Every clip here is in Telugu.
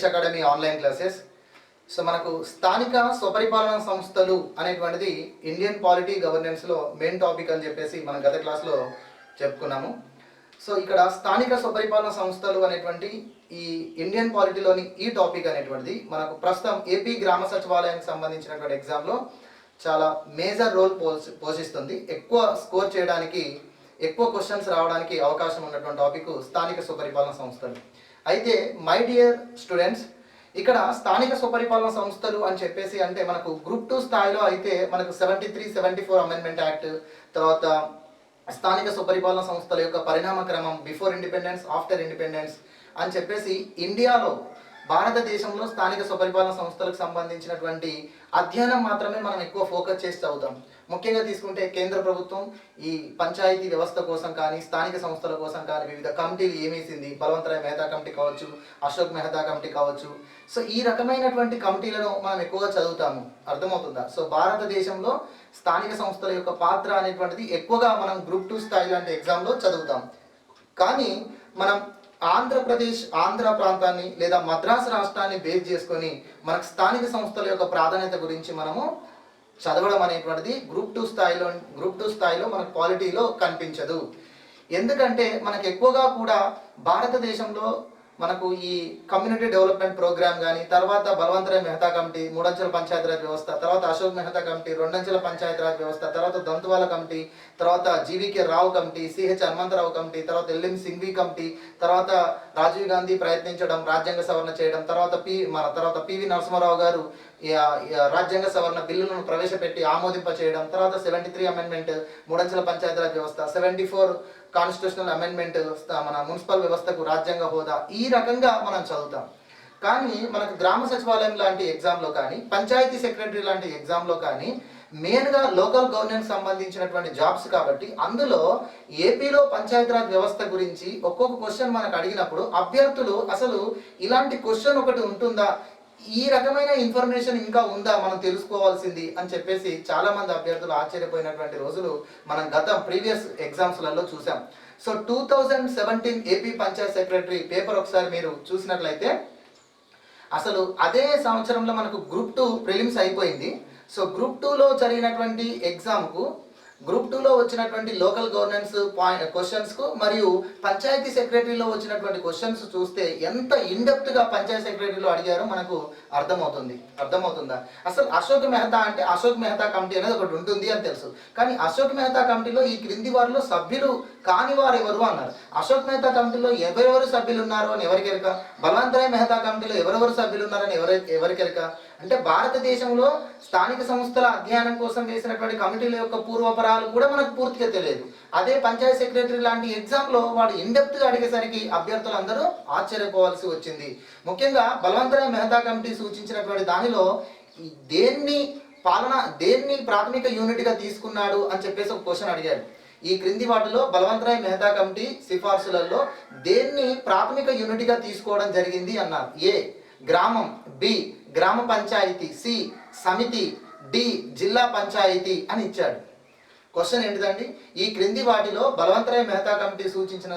Academy online classes. సో మనకు స్థానిక స్వపరిపాలన సంస్థలు అనేటువంటిది ఇండియన్ పాలిటీ గవర్నెన్స్లో మెయిన్ టాపిక్ అని చెప్పేసి మనం గత క్లాస్లో చెప్పుకున్నాము. సో ఇక్కడ స్థానిక స్వపరిపాలన సంస్థలు అనేటువంటి ఈ ఇండియన్ పాలిటీలోని ఈ టాపిక్ అనేటువంటిది మనకు ప్రస్తుతం ఏపీ గ్రామ సచివాలయానికి సంబంధించినటువంటి ఎగ్జామ్లో చాలా మేజర్ రోల్ పోషిస్తుంది. ఎక్కువ స్కోర్ చేయడానికి, ఎక్కువ క్వశ్చన్స్ రావడానికి అవకాశం ఉన్నటువంటి టాపిక్ స్థానిక స్వపరిపాలన సంస్థలు. అయితే మై డియర్ స్టూడెంట్స్, ఇక్కడ స్థానిక స్వపరిపాలన సంస్థలు అని చెప్పేసి అంటే మనకు గ్రూప్ 2 స్థాయిలో అయితే మనకు 73, 74 అమెండ్మెంట్ యాక్ట్, తర్వాత స్థానిక స్వపరిపాలన సంస్థల యొక్క పరిణామ క్రమం, బిఫోర్ ఇండిపెండెన్స్, ఆఫ్టర్ ఇండిపెండెన్స్ అని చెప్పేసి ఇండియాలో భారతదేశంలో స్థానిక స్వపరిపాలన సంస్థలకు సంబంధించినటువంటి అధ్యయనం మాత్రమే మనం ఎక్కువ ఫోకస్ చేసి చదువుతాం. ముఖ్యంగా తీసుకుంటే కేంద్ర ప్రభుత్వం ఈ పంచాయతీ వ్యవస్థ కోసం కానీ, స్థానిక సంస్థల కోసం కానీ వివిధ కమిటీలు ఏమేసింది, బలవంతరాయ్ మెహతా కమిటీ కావచ్చు, అశోక్ మెహతా కమిటీ కావచ్చు. సో ఈ రకమైనటువంటి కమిటీలను మనం ఎక్కువగా చదువుతాము. అర్థమవుతుందా? సో భారతదేశంలో స్థానిక సంస్థల యొక్క పాత్ర అనేటువంటిది ఎక్కువగా మనం గ్రూప్ 2 స్థాయి లాంటి ఎగ్జామ్లో చదువుతాం. కానీ మనం ఆంధ్ర ప్రాంతాన్ని లేదా మద్రాసు రాష్ట్రాన్ని బేస్ చేసుకొని మనకు స్థానిక సంస్థల యొక్క ప్రాధాన్యత గురించి మనము చదవడం అనేటువంటిది గ్రూప్ 2 స్థాయిలో మనకు పాలిటీలో కనిపించదు. ఎందుకంటే మనకు ఎక్కువగా కూడా భారతదేశంలో మనకు ఈ కమ్యూనిటీ డెవలప్మెంట్ ప్రోగ్రామ్ కానీ, తర్వాత బలవంతరాయ్ మెహతా కమిటీ, 3 అంచెల పంచాయతీరాజ్ వ్యవస్థ, తర్వాత అశోక్ మెహతా కమిటీ, 2 అంచెల పంచాయతీరాజ్ వ్యవస్థ, తర్వాత దంతువాల కమిటీ, తర్వాత జీవీకే రావు కమిటీ, సిహెచ్ హనుమంతరావు కమిటీ, తర్వాత ఎల్ఎం సింఘ్వి కమిటీ, తర్వాత రాజీవ్ గాంధీ ప్రయత్నించడం రాజ్యాంగ సవరణ చేయడం, తర్వాత పివి నరసింహారావు గారు రాజ్యాంగ సవరణ బిల్లులను ప్రవేశపెట్టి ఆమోదింప చేయడం, తర్వాత 73 అమెండ్మెంట్, 3 అంచెల పంచాయతీరాజ్ వ్యవస్థ, 74 కాన్స్టిట్యూషనల్ అమెండ్మెంట్, మన మున్సిపల్ వ్యవస్థకు రాజ్యాంగ హోదా, ఈ రకంగా మనం చదువుతాం. కానీ మనకు గ్రామ సచివాలయం లాంటి ఎగ్జామ్లో కానీ, పంచాయతీ సెక్రటరీ లాంటి ఎగ్జామ్లో కానీ మెయిన్గా లోకల్ గవర్నెన్స్ సంబంధించినటువంటి జాబ్స్ కాబట్టి అందులో ఏపీలో పంచాయతీరాజ్ వ్యవస్థ గురించి ఒక్కొక్క క్వశ్చన్ మనకు అడిగినప్పుడు అభ్యర్థులు అసలు ఇలాంటి క్వశ్చన్ ఒకటి ఉంటుందా, ఈ రకమైన ఇన్ఫర్మేషన్ ఇంకా ఉందా మనం తెలుసుకోవాల్సింది అని చెప్పేసి చాలా మంది అభ్యర్థులు ఆశ్చర్యపోయినటువంటి రోజులు మనం ప్రీవియస్ ఎగ్జామ్స్లలో చూసాం. So 2017 AP Panchayat secretary paper ఒకసారి మీరు చూసినట్లయితే అసలు అదే సంవత్సరంలో మనకు గ్రూప్ 2 ప్రిలిమ్స్ అయిపోయింది. సో గ్రూప్ 2లో జరిగినటువంటి ఎగ్జామ్కు, గ్రూప్ 2లో వచ్చినటువంటి లోకల్ గవర్నెన్స్ క్వశ్చన్స్కు మరియు పంచాయతీ సెక్రటరీలో వచ్చినటువంటి క్వశ్చన్స్ చూస్తే ఎంత ఇన్డెప్త్గా పంచాయతీ సెక్రటరీలో అడిగారో మనకు అర్థమవుతుందా? అసలు అశోక్ మెహతా అంటే అశోక్ మెహతా కమిటీ అనేది ఒకటి ఉంటుంది అని తెలుసు, కానీ అశోక్ మెహతా కమిటీలో ఈ క్రింది వారిలో సభ్యులు కాని వారు ఎవరు అన్నారు. అశోక్ మెహతా కమిటీలో ఎవరెవరు సభ్యులు ఉన్నారు అని ఎవరికెరక, బలవంతరాయ్ మెహతా కమిటీలో ఎవరెవరు సభ్యులు ఉన్నారని ఎవరికెరక. అంటే భారతదేశంలో స్థానిక సంస్థల అధ్యయనం కోసం వేసినటువంటి కమిటీల యొక్క పూర్వపరాలు కూడా మనకు పూర్తిగా తెలియదు. అదే పంచాయత్ సెక్రటరీ లాంటి ఎగ్జామ్లో వాడు ఇన్డెప్త్గా అడిగేసరికి అభ్యర్థులందరూ ఆశ్చర్యపోవాల్సి వచ్చింది. ముఖ్యంగా బలవంతరాయ్ మెహతా కమిటీ సూచించినటువంటి దానిలో దేన్ని ప్రాథమిక యూనిట్గా తీసుకున్నాడు అని చెప్పేసి ఒక క్వశ్చన్ అడిగాడు. ఈ క్రింది వాటిలో బలవంతరాయ్ మెహతా కమిటీ సిఫార్సులలో దేన్ని ప్రాథమిక యూనిట్గా తీసుకోవడం జరిగింది అన్నారు. ఏ గ్రామం, బి గ్రామ పంచాయతీ, సి సమితి, డి జిల్లా పంచాయతీ అని ఇచ్చాడు. క్వశ్చన్ ఏంటిదండి? ఈ క్రింది వాటిలో బలవంతరాయ్ మెహతా కమిటీ సూచించిన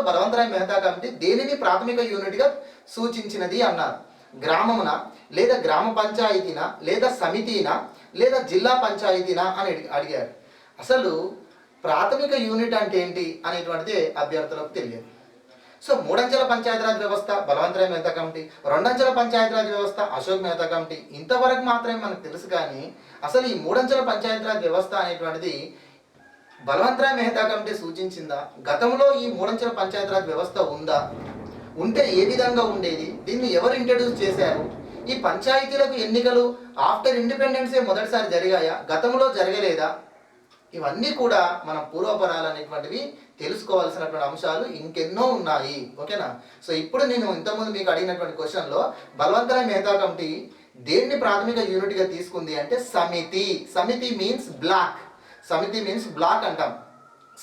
బలవంతరాయ్ మెహతా కమిటీ దేనిని ప్రాథమిక యూనిట్గా సూచించినది అన్నారు. గ్రామమున, లేదా గ్రామ పంచాయతీనా, లేదా సమితినా, లేదా జిల్లా పంచాయతీనా అని అడిగారు. అసలు ప్రాథమిక యూనిట్ అంటే ఏంటి అనేటువంటిది అభ్యర్థులకు తెలియదు. సో 3 అంచెల పంచాయతీరాజ్ వ్యవస్థ బలవంతరాయ్ మెహతా కమిటీ, 2 అంచెల పంచాయతీరాజ్ వ్యవస్థ అశోక్ మెహతా కమిటీ, ఇంతవరకు మాత్రమే మనకు తెలుసు. కానీ అసలు ఈ 3 అంచెల పంచాయతీరాజ్ వ్యవస్థ అనేటువంటిది బలవంతరాయ్ మెహతా కమిటీ సూచించిందా? గతంలో ఈ 3 అంచెల పంచాయతీరాజ్ వ్యవస్థ ఉందా? ఉంటే ఏ విధంగా ఉండేది? దీన్ని ఎవరు ఇంట్రడ్యూస్ చేశారు? ఈ పంచాయతీలకు ఎన్నికలు ఆఫ్టర్ ఇండిపెండెన్సే మొదటిసారి జరిగాయా, గతంలో జరగలేదా? ఇవన్నీ కూడా మన పూర్వపరాలు అనేటువంటివి తెలుసుకోవాల్సినటువంటి అంశాలు ఇంకెన్నో ఉన్నాయి. ఓకేనా? సో ఇప్పుడు నేను ఇంతకుముందు మీకు అడిగినటువంటి క్వశ్చన్లో బలవంతరాయ్ మెహతా కమిటీ దేన్ని ప్రాథమిక యూనిట్గా తీసుకుంది అంటే సమితి మీన్స్ బ్లాక్ అంటాం.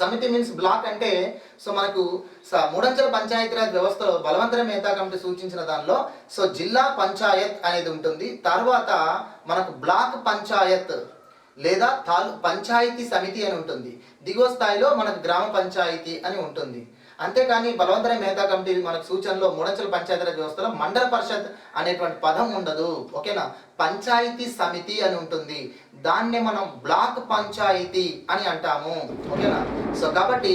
సమితి మీన్స్ బ్లాక్ అంటే సో మనకు 3 అంచెల పంచాయతీరాజ్ వ్యవస్థలో బలవంతరాయ్ మెహతా కమిటీ సూచించిన దానిలో సో జిల్లా పంచాయత్ అనేది ఉంటుంది. తర్వాత మనకు బ్లాక్ పంచాయత్ లేదా పంచాయతీ సమితి అని ఉంటుంది. దిగువ స్థాయిలో మనకు గ్రామ పంచాయతీ అని ఉంటుంది. అంతేకాని బలవంతరాయ్ మెహతా కమిటీ మనకు సూచనలో మూడంచెల పంచాయతీరాజ్ వ్యవస్థలో మండల పరిషత్ అనేటువంటి పదం ఉండదు. ఓకేనా, పంచాయతీ సమితి అని ఉంటుంది. దాన్నే మనం బ్లాక్ పంచాయతీ అని అంటాము. ఓకేనా, సో కాబట్టి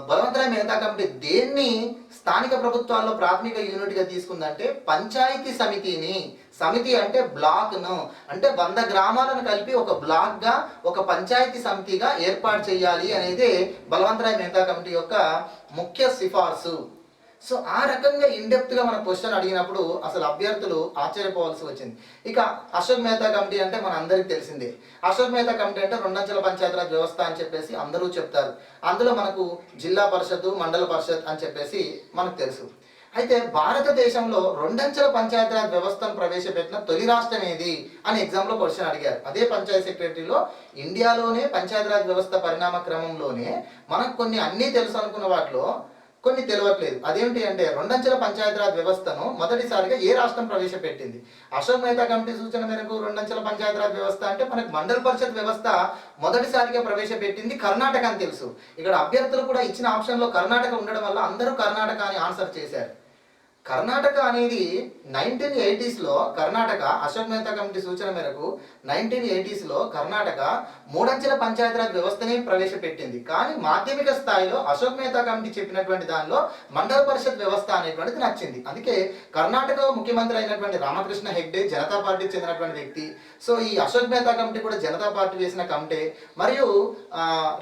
బలవంతరాయ్ మెహతా కమిటీ దేన్ని స్థానిక ప్రభుత్వాల్లో ప్రాథమిక యూనిట్గా తీసుకుందంటే పంచాయతీ సమితిని. సమితి అంటే బ్లాక్ను, అంటే 100 గ్రామాలను కలిపి ఒక బ్లాక్గా ఒక పంచాయతీ సమితిగా ఏర్పాటు చేయాలి అనేది బలవంతరాయ్ మెహతా కమిటీ యొక్క ముఖ్య సిఫార్సు. సో ఆ రకంగా ఇన్డెప్త్గా మన క్వశ్చన్ అడిగినప్పుడు అసలు అభ్యర్థులు ఆశ్చర్యపోవాల్సి వచ్చింది. ఇక అశోక్ మెహతా కమిటీ అంటే మన అందరికీ తెలిసిందే. అశోక్ మెహతా కమిటీ అంటే రెండంచెల పంచాయతీరాజ్ వ్యవస్థ అని చెప్పేసి అందరూ చెప్తారు. అందులో మనకు జిల్లా పరిషత్, మండల పరిషత్ అని చెప్పేసి మనకు తెలుసు. అయితే భారతదేశంలో రెండంచెల పంచాయతీరాజ్ వ్యవస్థను ప్రవేశపెట్టిన తొలి రాష్ట్రం ఏది అని ఎగ్జామ్లో క్వశ్చన్ అడిగారు. అదే పంచాయత్ సెక్రటరీలో ఇండియాలోనే పంచాయతీరాజ్ వ్యవస్థ పరిణామ క్రమంలోనే మనకు కొన్ని అన్నీ తెలుసు అనుకున్న వాటిలో కొన్ని తెలియట్లేదు. అదేంటి అంటే రెండంచెల పంచాయతీరాజ్ వ్యవస్థను మొదటిసారిగా ఏ రాష్ట్రం ప్రవేశపెట్టింది? అశోక్ మెహతా కమిటీ సూచన మేరకు రెండంచెల పంచాయతీరాజ్ వ్యవస్థ అంటే మనకు మండల పరిషత్ వ్యవస్థ మొదటిసారిగా ప్రవేశపెట్టింది కర్ణాటక అని తెలుసు. ఇక్కడ అభ్యర్థులు కూడా ఇచ్చిన ఆప్షన్లో కర్ణాటక ఉండడం వల్ల అందరూ కర్ణాటక అని ఆన్సర్ చేశారు. కర్ణాటక అనేది 1980sలో కర్ణాటక అశోక్ మెహతా కమిటీ సూచన మేరకు 1980sలో కర్ణాటక మూడంచెల పంచాయతీరాజ్ వ్యవస్థని ప్రవేశపెట్టింది. కానీ మాధ్యమిక స్థాయిలో అశోక్ మెహతా కమిటీ చెప్పినటువంటి దానిలో మండల పరిషత్ వ్యవస్థ అనేటువంటిది నచ్చింది. అందుకే కర్ణాటక ముఖ్యమంత్రి అయినటువంటి రామకృష్ణ హెగ్డే జనతా పార్టీకి చెందినటువంటి వ్యక్తి. సో ఈ అశోక్ మెహతా కమిటీ కూడా జనతా పార్టీ వేసిన కమిటీ. మరియు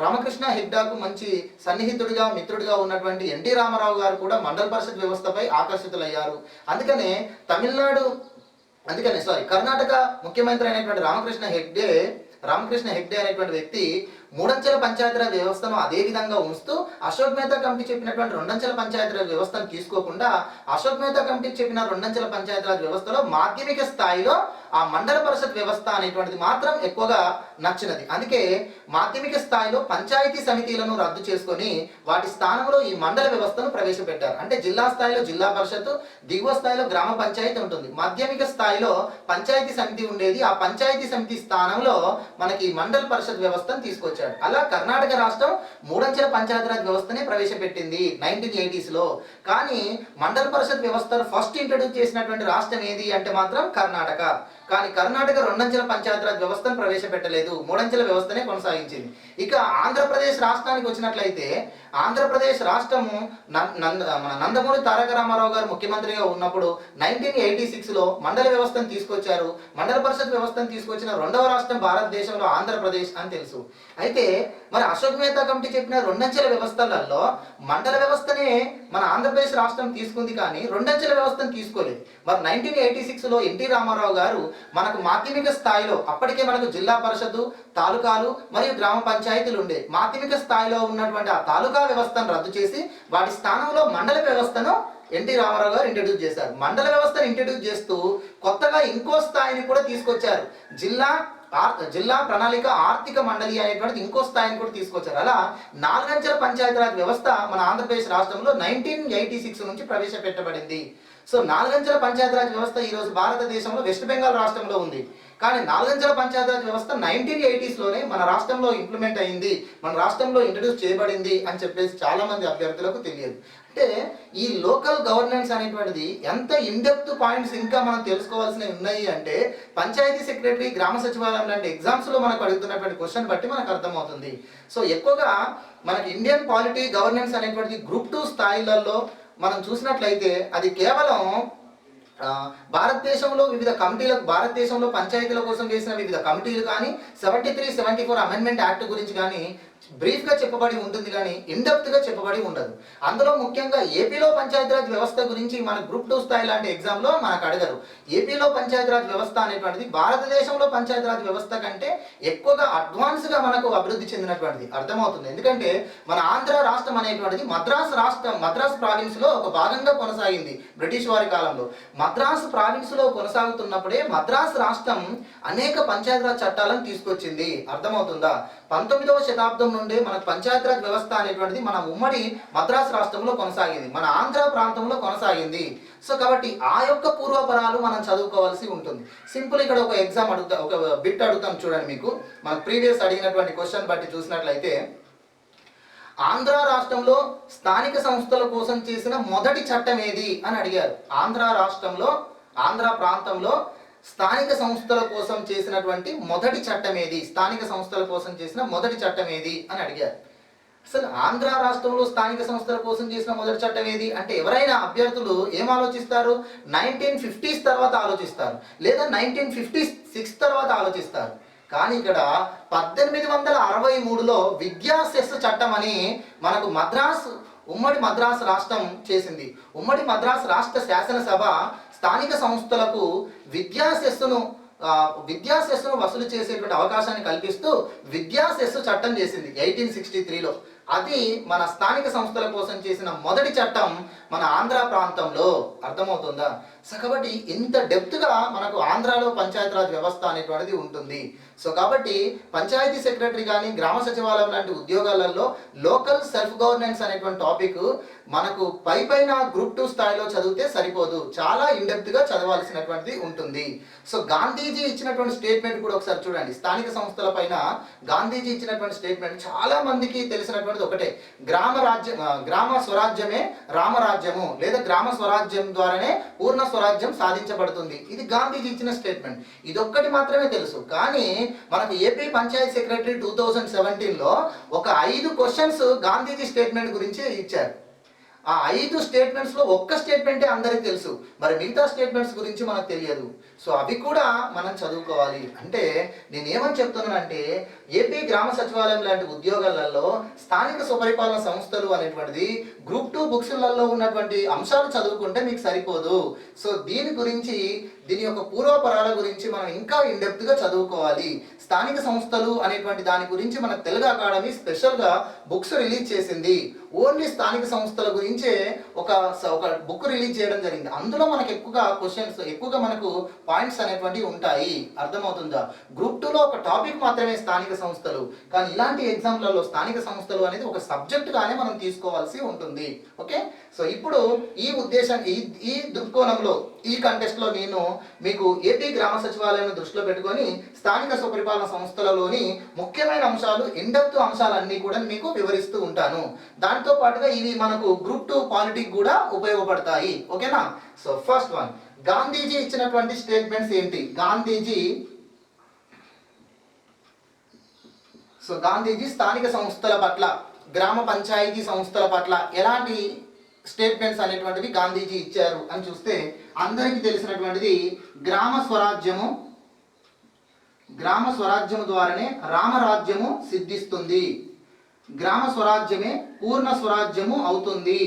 రామకృష్ణ హెగ్డాకు మంచి సన్నిహితుడిగా మిత్రుడిగా ఉన్నటువంటి ఎన్టీ రామారావు గారు కూడా మండల పరిషత్ వ్యవస్థపై ఆకర్షితులయ్యారు. అందుకనే కర్ణాటక ముఖ్యమంత్రి అయినటువంటి రామకృష్ణ హెగ్డే అనేటువంటి వ్యక్తి మూడంచెల పంచాయతీరాజ్ వ్యవస్థను అదే విధంగా ఉంచుతూ అశోక్ మెహతా కమిటీ చెప్పినటువంటి రెండంచెల పంచాయతీరాజ్ వ్యవస్థను తీసుకోకుండా అశోక్ మెహతా కమిటీ చెప్పిన రెండంచెల పంచాయతీరాజ్ వ్యవస్థలో మాధ్యమిక స్థాయిలో ఆ మండల పరిషత్ వ్యవస్థ అనేటువంటిది మాత్రం ఎక్కువగా నచ్చినది. అందుకే మాధ్యమిక స్థాయిలో పంచాయతీ సమితిలను రద్దు చేసుకొని వాటి స్థానంలో ఈ మండల వ్యవస్థను ప్రవేశపెట్టారు. అంటే జిల్లా స్థాయిలో జిల్లా పరిషత్, దిగువ స్థాయిలో గ్రామ పంచాయతీ ఉంటుంది. మాధ్యమిక స్థాయిలో పంచాయతీ సమితి ఉండేది. ఆ పంచాయతీ సమితి స్థానంలో మనకి మండల పరిషత్ వ్యవస్థను తీసుకొచ్చారు. అలా కర్ణాటక రాష్ట్రం మూడంచెల పంచాయతీరాజ్ వ్యవస్థనే ప్రవేశపెట్టింది 1980sలో. కానీ మండల పరిషత్ వ్యవస్థను ఫస్ట్ ఇంట్రడ్యూస్ చేసినటువంటి రాష్ట్రం ఏది అంటే మాత్రం కర్ణాటక. కానీ కర్ణాటక రెండంచెల పంచాయతీరాజ్ వ్యవస్థను ప్రవేశపెట్టలేదు, మూడంచెల వ్యవస్థనే కొనసాగించింది. ఇక ఆంధ్రప్రదేశ్ రాష్ట్రానికి వచ్చినట్లయితే ఆంధ్రప్రదేశ్ రాష్ట్రము మన నందమూరి తారక రామారావు గారు ముఖ్యమంత్రిగా ఉన్నప్పుడు 1986లో మండల వ్యవస్థను తీసుకొచ్చారు. మండల పరిషత్ వ్యవస్థను తీసుకొచ్చిన రెండవ రాష్ట్రం భారతదేశంలో ఆంధ్రప్రదేశ్ అని తెలుసు. అయితే మరి అశోక్ మెహతా కమిటీ చెప్పిన రెండంచెల వ్యవస్థలలో మండల వ్యవస్థనే మన ఆంధ్రప్రదేశ్ రాష్ట్రం తీసుకుంది, కానీ రెండంచెల వ్యవస్థను తీసుకోలేదు. మరి 1986లో ఎన్టీ రామారావు గారు మనకు మాధ్యమిక స్థాయిలో అప్పటికే మనకు జిల్లా పరిషత్తు, తాలూకాలు మరియు గ్రామ పంచాయతీలు ఉండే. మాధ్యమిక స్థాయిలో ఉన్నటువంటి ఆ తాలూకా వ్యవస్థను రద్దు చేసి వాటి స్థానంలో మండల వ్యవస్థను ఎన్టీ రామారావు గారు ఇంట్రడ్యూస్ చేశారు. మండల వ్యవస్థను ఇంట్రడ్యూస్ చేస్తూ కొత్తగా ఇంకో స్థాయిని కూడా తీసుకొచ్చారు. జిల్లా ప్రణాళిక ఆర్థిక మండలి అనేటువంటిది ఇంకో స్థాయిని కూడా తీసుకొచ్చారు. అలా నాలుగంచెల పంచాయతీరాజ్ వ్యవస్థ మన ఆంధ్రప్రదేశ్ రాష్ట్రంలో 1986 నుంచి ప్రవేశపెట్టబడింది. సో నాలుగంచెల పంచాయతీరాజ్ వ్యవస్థ ఈరోజు భారతదేశంలో వెస్ట్ బెంగాల్ రాష్ట్రంలో ఉంది. కానీ నాలుగంచెల పంచాయతీరాజ్ వ్యవస్థ 1980sలోనే మన రాష్ట్రంలో ఇంప్లిమెంట్ అయింది, మన రాష్ట్రంలో ఇంట్రడ్యూస్ చేయబడింది అని చెప్పేసి చాలా మంది అభ్యర్థులకు తెలియదు. అంటే ఈ లోకల్ గవర్నెన్స్ అనేటువంటిది ఎంత ఇన్డెప్త్ పాయింట్స్ ఇంకా మనం తెలుసుకోవాల్సినవి ఉన్నాయి అంటే పంచాయతీ సెక్రటరీ, గ్రామ సచివాలయం లాంటి ఎగ్జామ్స్లో మనకు అడుగుతున్నటువంటి క్వశ్చన్ బట్టి మనకు అర్థమవుతుంది. సో ఎక్కువగా మనకి ఇండియన్ పాలిటీ గవర్నెన్స్ అనేటువంటిది గ్రూప్ 2 స్థాయిలలో మనం చూసినట్లయితే అది కేవలం భారతదేశంలో వివిధ కమిటీలకు, భారతదేశంలో పంచాయతీల కోసం వేసిన వివిధ కమిటీలు కానీ 73, 74 అమెండ్మెంట్ యాక్ట్ గురించి కానీ బ్రీఫ్గా చెప్పబడి ఉంటుంది, కానీ ఇన్డెప్త్గా చెప్పబడి ఉండదు. అందులో ముఖ్యంగా ఏపీలో పంచాయతీరాజ్ వ్యవస్థ గురించి మన గ్రూప్ 2 స్థాయి లాంటి ఎగ్జామ్లో మనకు అడగరు. ఏపీలో పంచాయతీరాజ్ వ్యవస్థ అనేటువంటిది భారతదేశంలో పంచాయతీరాజ్ వ్యవస్థ కంటే ఎక్కువగా అడ్వాన్స్గా మనకు అభివృద్ధి చెందినటువంటిది అర్థమవుతుంది. ఎందుకంటే మన ఆంధ్ర రాష్ట్రం అనేటువంటిది మద్రాస్ ప్రావిన్స్లో ఒక భాగంగా కొనసాగింది బ్రిటిష్ వారి కాలంలో. మద్రాసు ప్రావిన్స్లో కొనసాగుతున్నప్పుడే మద్రాసు రాష్ట్రం అనేక పంచాయతీరాజ్ చట్టాలను తీసుకొచ్చింది. అర్థమవుతుందా? 19వ శతాబ్దం నుండి మనకు పంచాయతీరాజ్ వ్యవస్థ అనేటువంటిది మన ఉమ్మడి మద్రాసు రాష్ట్రంలో కొనసాగింది, మన ఆంధ్ర ప్రాంతంలో కొనసాగింది. సో కాబట్టి ఆ యొక్క పూర్వపరాలు మనం చదువుకోవాల్సి ఉంటుంది. సింపుల్ ఇక్కడ ఒక ఎగ్జామ్ ఒక బిట్ అడుగుతాను చూడండి. మీకు మన ప్రీవియస్ అడిగినటువంటి క్వశ్చన్ బట్టి చూసినట్లయితే ఆంధ్ర రాష్ట్రంలో స్థానిక సంస్థల కోసం చేసిన మొదటి చట్టం ఏది అని అడిగారు. ఆంధ్ర ప్రాంతంలో స్థానిక సంస్థల కోసం చేసినటువంటి మొదటి చట్టం ఏది, స్థానిక సంస్థల కోసం చేసిన మొదటి చట్టం ఏది అని అడిగారు. అసలు ఆంధ్ర రాష్ట్రంలో స్థానిక సంస్థల కోసం చేసిన మొదటి చట్టం ఏది అంటే ఎవరైనా అభ్యర్థులు ఏం ఆలోచిస్తారు, 1950s తర్వాత ఆలోచిస్తారు, లేదా 1956 తర్వాత ఆలోచిస్తారు. కానీ ఇక్కడ 1863లో విద్యా సెస్ చట్టం అని మనకు ఉమ్మడి మద్రాసు రాష్ట్రం చేసింది. ఉమ్మడి మద్రాసు రాష్ట్ర శాసనసభ స్థానిక సంస్థలకు విద్యా సెస్సును వసూలు చేసేటువంటి అవకాశాన్ని కల్పిస్తూ విద్యా సెస్సు చట్టం చేసింది 1863లో. అది మన స్థానిక సంస్థల కోసం చేసిన మొదటి చట్టం మన ఆంధ్ర ప్రాంతంలో. అర్థమవుతుందా? సో కాబట్టి ఇంత డెప్త్గా మనకు ఆంధ్రాలో పంచాయతీరాజ్ వ్యవస్థ అనేటువంటిది ఉంటుంది. సో కాబట్టి పంచాయతీ సెక్రటరీ కానీ గ్రామ సచివాలయం లాంటి ఉద్యోగాలలో లోకల్ సెల్ఫ్ గవర్నెన్స్ అనేటువంటి టాపిక్ మనకు పైన గ్రూప్ 2 స్థాయిలో చదివితే సరిపోదు, చాలా ఇండెప్త్గా చదవాల్సినటువంటిది ఉంటుంది. సో గాంధీజీ ఇచ్చినటువంటి స్టేట్మెంట్ కూడా ఒకసారి చూడండి. స్థానిక సంస్థల పైన గాంధీజీ ఇచ్చినటువంటి స్టేట్మెంట్ చాలా మందికి తెలిసినటువంటిది ఒకటే, గ్రామ స్వరాజ్యమే రామరాజ్యము, లేదా గ్రామ స్వరాజ్యం ద్వారానే పూర్ణ స్వరాజ్యం సాధించబడుతుంది. ఇది గాంధీజీ ఇచ్చిన స్టేట్మెంట్. ఇదొక్కటి మాత్రమే తెలుసు. కానీ మనకు ఏపీ పంచాయత్ సెక్రటరీ 2017లో ఒక 5 క్వశ్చన్స్ గాంధీజీ స్టేట్మెంట్ గురించి ఇచ్చారు. ఆ 5 స్టేట్మెంట్స్లో ఒక్క స్టేట్మెంటే అందరికీ తెలుసు, మరి మిగతా స్టేట్మెంట్స్ గురించి మనకు తెలియదు. సో అవి కూడా మనం చదువుకోవాలి. అంటే నేనేమని చెప్తున్నానంటే ఏపీ గ్రామ సచివాలయం లాంటి ఉద్యోగాలలో స్థానిక స్వపరిపాలన సంస్థలు అనేటువంటిది గ్రూప్ 2 బుక్స్లలో ఉన్నటువంటి అంశాలు చదువుకుంటే మీకు సరిపోదు. సో దీని యొక్క పూర్వపరాల గురించి మనం ఇంకా ఇండెప్త్గా చదువుకోవాలి. స్థానిక సంస్థలు అనేటువంటి దాని గురించి మన తెలుగు అకాడమీ స్పెషల్గా బుక్స్ రిలీజ్ చేసింది. ఓన్లీ స్థానిక సంస్థల గురించే ఒక బుక్ రిలీజ్ చేయడం జరిగింది. అందులో మనకు ఎక్కువగా మనకు పాయింట్స్ అనేటువంటివి ఉంటాయి. అర్థమవుతుందా? గ్రూప్ 2లో ఒక టాపిక్ మాత్రమే స్థానిక సంస్థలు, కానీ ఇలాంటి ఎగ్జామ్లలో స్థానిక సంస్థలు అనేది ఒక సబ్జెక్టుగానే మనం తీసుకోవాల్సి ఉంటుంది. ఓకే, సో ఇప్పుడు ఈ దృక్కోణంలో ఈ కంటెస్ట్లో నేను మీకు ఏపీ గ్రామ సచివాలయాన్ని దృష్టిలో పెట్టుకొని స్థానిక స్వపరిపాలన సంస్థలలోని ముఖ్యమైన అంశాలు, ఇండెప్త్ అంశాలన్నీ కూడా మీకు వివరిస్తూ ఉంటాను. దాంతో పాటుగా ఇవి మనకు గ్రూప్ 2 పాలిటిక్ కూడా ఉపయోగపడతాయి. ఓకేనా? సో ఫస్ట్ వన్, గాంధీజీ ఇచ్చినటువంటి స్టేట్మెంట్స్ ఏంటి? గాంధీజీ స్థానిక సంస్థల పట్ల, గ్రామ పంచాయతీ సంస్థల పట్ల ఎలాంటి స్టేట్మెంట్స్ అనేటువంటివి గాంధీజీ ఇచ్చారు అని చూస్తే అందరికీ తెలిసినటువంటిది గ్రామ స్వరాజ్యము ద్వారానే రామరాజ్యము సిద్ధిస్తుంది, గ్రామ స్వరాజ్యమే పూర్ణ స్వరాజ్యము అవుతుంది.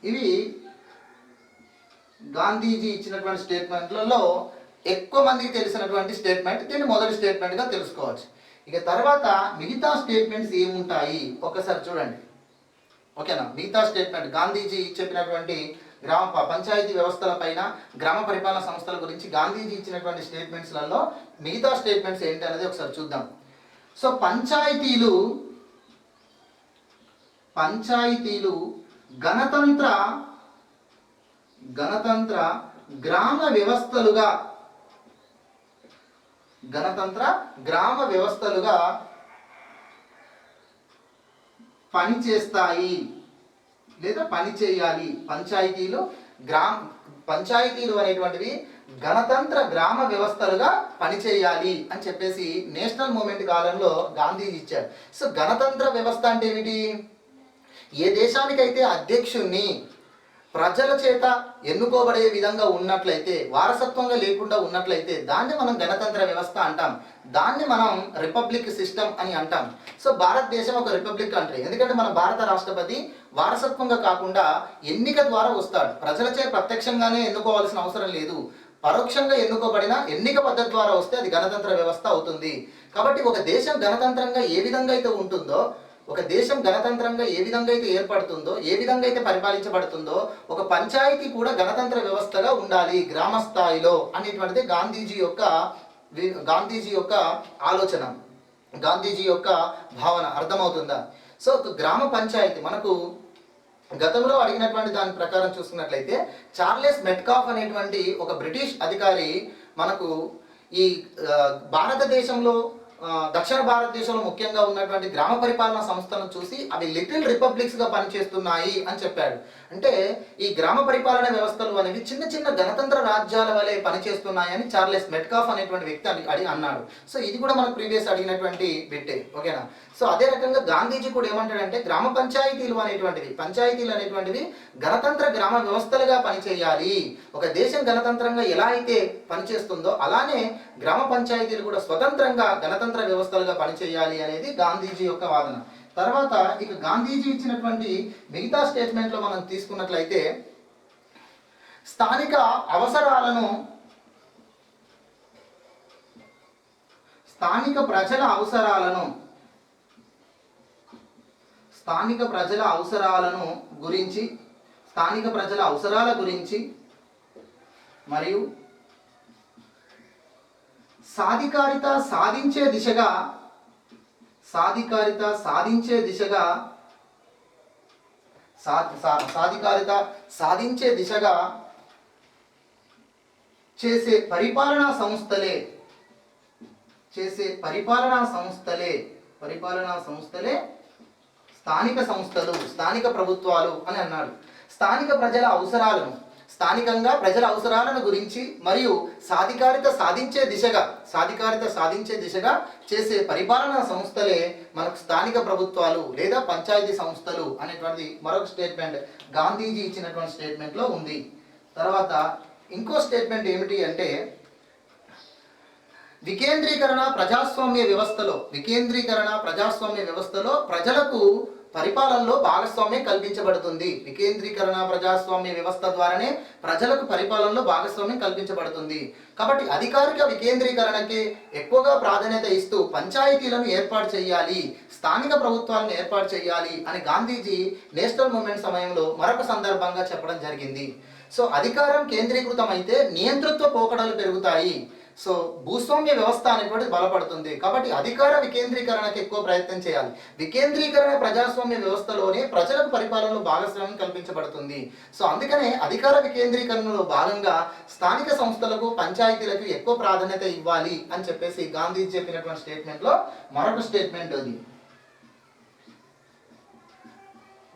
ఇవి గాంధీజీ ఇచ్చినటువంటి స్టేట్మెంట్లలో ఎక్కువ మందికి తెలిసినటువంటి స్టేట్మెంట్. దీన్ని మొదటి స్టేట్మెంట్గా తెలుసుకోవచ్చు. ఇక తర్వాత మిగతా స్టేట్మెంట్స్ ఏముంటాయి ఒకసారి చూడండి. ఓకేనా? మిగతా స్టేట్మెంట్ గాంధీజీ చెప్పినటువంటి గ్రామ పంచాయతీ వ్యవస్థల పైన, గ్రామ పరిపాలన సంస్థల గురించి గాంధీజీ ఇచ్చినటువంటి స్టేట్మెంట్స్లలో మిగతా స్టేట్మెంట్స్ ఏంటి అనేది ఒకసారి చూద్దాం. సో పంచాయతీలు గణతంత్ర గ్రామ వ్యవస్థలుగా పనిచేస్తాయి లేదా పనిచేయాలి. పంచాయతీలు అనేటువంటివి గణతంత్ర గ్రామ వ్యవస్థలుగా పనిచేయాలి అని చెప్పేసి నేషనల్ మూమెంట్ కాలంలో గాంధీజీ ఇచ్చారు. సో గణతంత్ర వ్యవస్థ అంటే ఏమిటి? ఏ దేశానికైతే అధ్యక్షుణ్ణి ప్రజల చేత ఎన్నుకోబడే విధంగా ఉన్నట్లయితే, వారసత్వంగా లేకుండా ఉన్నట్లయితే దాన్ని మనం గణతంత్ర వ్యవస్థ అంటాం. దాన్ని మనం రిపబ్లిక్ సిస్టమ్ అని అంటాం. సో భారతదేశం ఒక రిపబ్లిక్ కంట్రీ. ఎందుకంటే మన భారత రాష్ట్రపతి వారసత్వంగా కాకుండా ఎన్నిక ద్వారా వస్తాడు. ప్రజలచే ప్రత్యక్షంగానే ఎన్నుకోవాల్సిన అవసరం లేదు. పరోక్షంగా ఎన్నుకోబడిన ఎన్నిక పద్ధతి ద్వారా వస్తే అది గణతంత్ర వ్యవస్థ అవుతుంది. కాబట్టి ఒక దేశం గణతంత్రంగా ఏ విధంగా అయితే ఉంటుందో, ఒక దేశం గణతంత్రంగా ఏ విధంగా అయితే ఏర్పడుతుందో, ఏ విధంగా అయితే పరిపాలించబడుతుందో, ఒక పంచాయతీ కూడా గణతంత్ర వ్యవస్థగా ఉండాలి గ్రామ స్థాయిలో అనేటువంటిది గాంధీజీ యొక్క ఆలోచన, గాంధీజీ యొక్క భావన. అర్థమవుతుందా? సో గ్రామ పంచాయతీ మనకు గతంలో అడిగినటువంటి దాని ప్రకారం చూసుకున్నట్లయితే చార్లెస్ మెట్కాఫ్ అనేటువంటి ఒక బ్రిటిష్ అధికారి మనకు ఈ భారతదేశంలో దక్షిణ భారతదేశంలో ముఖ్యంగా ఉన్నటువంటి గ్రామ పరిపాలనా సంస్థలను చూసి అవి లిటిల్ రిపబ్లిక్స్గా పనిచేస్తున్నాయి అని చెప్పాడు. అంటే ఈ గ్రామ పరిపాలన వ్యవస్థలు అనేవి చిన్న చిన్న గణతంత్ర రాజ్యాల వలె పనిచేస్తున్నాయని చార్లెస్ మెట్కాఫ్ అనేటువంటి వ్యక్తి అన్నాడు. సో ఇది కూడా మనకు ప్రీవియస్ అడిగినటువంటి బిట్టే, ఓకేనా. సో అదే రకంగా గాంధీజీ కూడా ఏమంటాడంటే గ్రామ పంచాయతీలు అనేటువంటివి గణతంత్ర గ్రామ వ్యవస్థలుగా పనిచేయాలి. ఒక దేశం గణతంత్రంగా ఎలా అయితే పనిచేస్తుందో అలానే గ్రామ పంచాయతీలు కూడా స్వతంత్రంగా గణతంత్ర వ్యవస్థలుగా పనిచేయాలి అనేది గాంధీజీ యొక్క వాదన. తర్వాత ఇక గాంధీజీ ఇచ్చినటువంటి మిగతా స్టేట్మెంట్లో మనం తీసుకున్నట్లయితే స్థానిక ప్రజల అవసరాల గురించి మరియు సాధికారిత సాధించే దిశగా చేసే పరిపాలనా సంస్థలే స్థానిక ప్రభుత్వాలు అని అన్నాడు. స్థానికంగా ప్రజల అవసరాలను గురించి మరియు సాధికారిత సాధించే దిశగా చేసే పరిపాలనా సంస్థలే మనకు స్థానిక ప్రభుత్వాలు లేదా పంచాయతీ సంస్థలు అనేటువంటిది మరొక స్టేట్మెంట్ గాంధీజీ ఇచ్చినటువంటి స్టేట్మెంట్లో ఉంది. తర్వాత ఇంకో స్టేట్మెంట్ ఏమిటి అంటే వికేంద్రీకరణ ప్రజాస్వామ్య వ్యవస్థలో ప్రజలకు పరిపాలనలో భాగస్వామ్యం కల్పించబడుతుంది. వికేంద్రీకరణ ప్రజాస్వామ్య వ్యవస్థ ద్వారానే ప్రజలకు పరిపాలనలో భాగస్వామ్యం కల్పించబడుతుంది. కాబట్టి అధికారిక వికేంద్రీకరణకి ఎక్కువగా ప్రాధాన్యత ఇస్తూ పంచాయతీలను ఏర్పాటు చేయాలి, స్థానిక ప్రభుత్వాలను ఏర్పాటు చేయాలి అని గాంధీజీ నేషనల్ మూవ్మెంట్ సమయంలో మరొక సందర్భంగా చెప్పడం జరిగింది. సో అధికారం కేంద్రీకృతం అయితే నియంతృత్వ పోకడలు పెరుగుతాయి. సో భూస్వామ్య వ్యవస్థ అనేటువంటిది బలపడుతుంది. కాబట్టి అధికార వికేంద్రీకరణకు ఎక్కువ ప్రయత్నం చేయాలి. వికేంద్రీకరణ ప్రజాస్వామ్య వ్యవస్థలోనే ప్రజలకు పరిపాలనలో భాగస్వామ్యం కల్పించబడుతుంది. సో అందుకనే అధికార వికేంద్రీకరణలో భాగంగా స్థానిక సంస్థలకు పంచాయతీలకు ఎక్కువ ప్రాధాన్యత ఇవ్వాలి అని చెప్పేసి గాంధీజీ చెప్పినటువంటి స్టేట్మెంట్లో మరొక స్టేట్మెంట్ అది.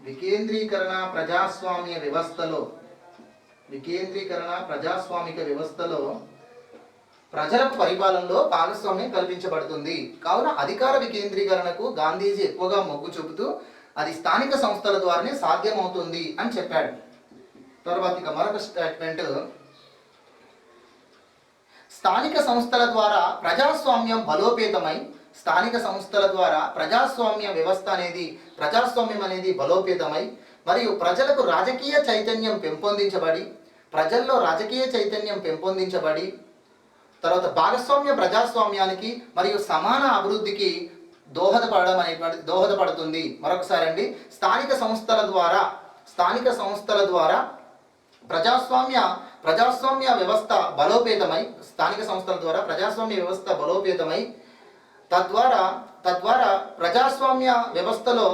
వికేంద్రీకరణ ప్రజాస్వామిక వ్యవస్థలో ప్రజలకు పరిపాలనలో భాగస్వామ్యం కల్పించబడుతుంది. కావున అధికార వికేంద్రీకరణకు గాంధీజీ ఎక్కువగా మొగ్గు చూపుతూ అది స్థానిక సంస్థల ద్వారానే సాధ్యమవుతుంది అని చెప్పాడు. తర్వాత ఇక మరొక స్టేట్మెంట్ స్థానిక సంస్థల ద్వారా ప్రజాస్వామ్యం బలోపేతమై మరియు ప్రజలకు ప్రజల్లో రాజకీయ చైతన్యం పెంపొందించబడి తర్వాత భాగస్వామ్య ప్రజాస్వామ్యానికి మరియు సమాన అభివృద్ధికి దోహదపడుతుంది. మరొకసారి అండి, స్థానిక సంస్థల ద్వారా ప్రజాస్వామ్య వ్యవస్థ బలోపేతమై తద్వారా ప్రజాస్వామ్య వ్యవస్థలో